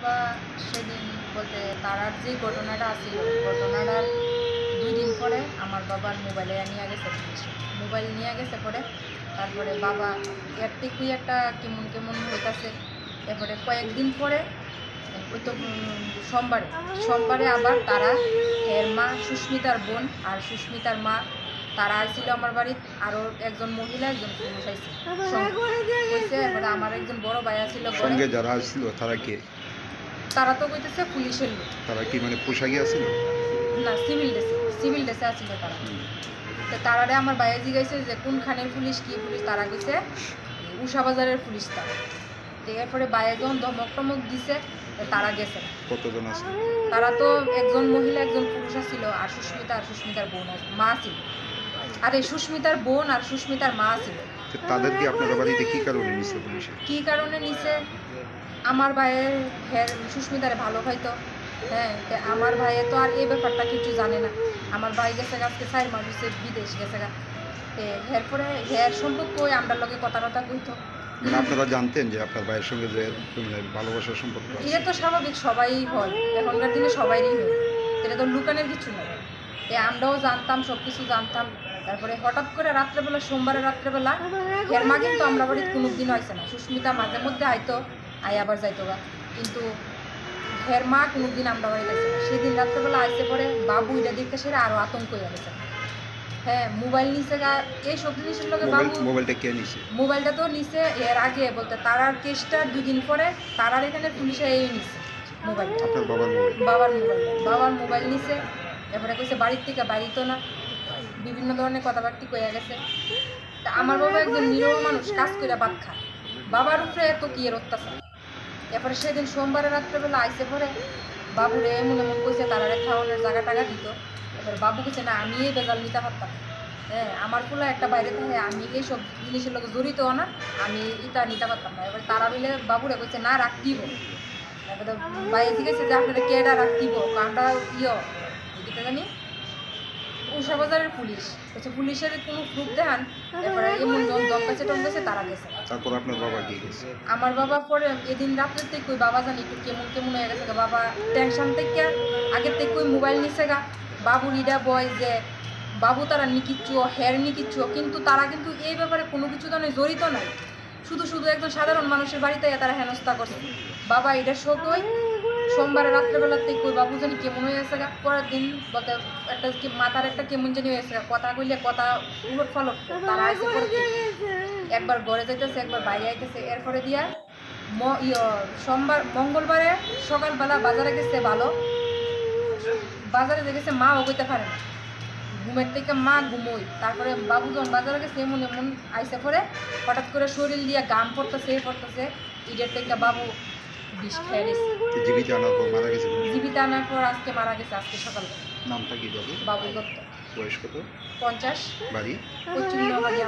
বাবা সেদিন বলতে তারার যে ঘটনাটা আছিল ঘটনাটার 2 দিন পরে আমার বাবার মোবাইলে নিয়ে গেছে পুলিশ। মোবাইল নিয়ে গেছে পরে তারপরে বাবা এর থেকেই একটা কেমন কেমন হইতাছে। এরপরে কয়েকদিন পরে ওই তো সোমবারে সোমবারে আবার তারা এর মা সুস্মিতার বোন আর সুস্মিতার মা তারা আইছিল আমার বাড়ির, আরও একজন মহিলা একজন পুরুষ আইছে কইছে। এরপরে আমার একজন বড় ভাই আছিল সঙ্গে যারা আসছিল তারা কে? তারা তো কইতেছে পুলিশের লোক। তারা কি মানে পোশাকি আছিল না, সিভিল ড্রেসে আছিল তারা। তো তারারে আমার বাইরে জিজ্ঞাসা যে কোনখানের পুলিশ, কি পুলিশ, তারা কইছে উষা বাজারের পুলিশ। তারা তো এরপরে বাইরে যখন ধমক টমক দিছে তারা গেছে। কতজন আছে? তারা তো একজন মহিলা একজন পুরুষ আছিল, আর সুস্মিতার বোন মা ছিল। আর এই সুস্মিতার বোন আর সুস্মিতার মা ছিল। তাদের কি আপনার বাড়িতে কি কারণে নিছে পুলিশে? কি কারণে নিছে? আমার ভাইয়ের সুস্মিতারে ভালো পাইতো। হ্যাঁ, আমার ভাইয়ে তো আর এই ব্যাপারটা কিছু জানে না। আমার ভাই গেছে আজকে 4 মাস হচ্ছে বিদেশ গেছে গা। এরপরে হের সম্পর্ক ওই আমরার লগে কথা কইতো। মানে আপনারা জানতেন যে আপনার ভাইয়ের সঙ্গে যে মানে ভালোবাসার সম্পর্ক আছে? এটা তো স্বাভাবিক, সবাই হয়, এখনকার দিনে সবাইরই হয়, এটা তো লুকানোর কিছু নয়। আমরাও জানতাম, সব কিছু জানতাম। তারপরে হঠাৎ করে রাত্রেবেলা, সোমবারে রাত্রেবেলা এর মা কিন্তু আমরা বাড়িতে কোনো দিন হয়েছে না। সুস্মিতা মাঝে মধ্যে আইতো, আবার যাইতো গা, কিন্তু হের মা কোনো দিন আমরা বাড়িতে আসে না। সেদিন রাত্রেবেলা আইসে পরে বাবু এটা দেখতে সেটা আরও আতঙ্ক হয়ে গেছে। হ্যাঁ, মোবাইল নিচে গা, এই সব জিনিসের লোকে বাবু মোবাইলটা কে নিছে? মোবাইলটা তো নিচে এর আগে, বলতে তারার কেসটার 2 দিন পরে তারার এখানে পুলিশে এই নিছে মোবাইলটা। আপনার বাবার মোবাইল? বাবার মোবাইল নিছে। এরপরে কইছে বাড়ির থেকে বাড়িতো না, বিভিন্ন ধরনের কথাবার্তি কইয়া গেছে। তা আমার বাবা একজন নিরহ মানুষ, কাজ করে ভাত খায়, বাবার উপরে এত কি এর অত্যাচার। এরপরে সেদিন সোমবারে রাত্রেবেলা আইসে পরে বাবুরে এমন এমন কইছে তারারে খাওয়ানোর জায়গা টাকা দিত। এবার বাবু কইছে না, আমি এই বেজাল নিতে পারতাম। হ্যাঁ, আমার পোলা একটা বাইরে থাকে, আমি এই সব জিনিসের লোক জড়িত না, আমি ইটা নিতে পারতাম না। এবার তারা মিলে বাবুরে কইছে না, রাখ দিব। এবারে বাইরে জিজ্ঞেসে যে আপনারা কেডা রাখ দিব, আমরা এদিকে জানি উষা বাজারের পুলিশ। বলছে পুলিশের কোনো প্রুফ দেখান। এরপরে এমন দমকাছে টমকাছে তারা গেছে। তারপর আপনার বাবা কি গেছে? আমার বাবা পরে এদিন রাত্রের থেকে ওই বাবা জানি একটু কেমন কেমন হয়ে গেছে গা। বাবা টেনশন থেকে আগের থেকে ওই মোবাইল নিছে গা। বাবুর ইডা বয় যে বাবু তারা নিকিচ্ছু, হের নিকিচ্ছু, কিন্তু তারা কিন্তু এই ব্যাপারে কোনো কিছু তো জড়িত নাই। শুধু শুধু একজন সাধারণ মানুষের বাড়িতে তারা হেনস্থা করছে। বাবা এটা শোক ওই সোমবারে রাত্রেবেলার থেকে ওই বাবু জানি কেমন হয়ে গেছে গা। পরের দিন বলতে একটা মাথার একটা কেমন জানি হয়ে গেছে গা, কথা কইলে কথা উলট ফলট। তারা আইসে পড়তে একবার ঘরে যাইতেছে, একবার বাইরে আইতেছে। এরপরে দিয়া মঙ্গলবারে সকালবেলা বাজারে গেছে, ভালো বাজারে যে গেছে, মাও কইতে পারে না, ঘুমের থেকে মা ঘুমোই। তারপরে বাবু যখন বাজারে গেছে এমন এমন আইসে পরে হঠাৎ করে শরীর দিয়ে গাম পড়তেছে ইটের থেকে বাবু বিষ খেয়ে গেছে। জীবিত আনার পর মারা গেছে? জীবিত আনার পর আজকে মারা গেছে, আজকে সকালে। নামটা কি বাবু? বাবু দত্ত। বয়স কত? 50। বাড়ি? পশ্চিম নোয়াখালী।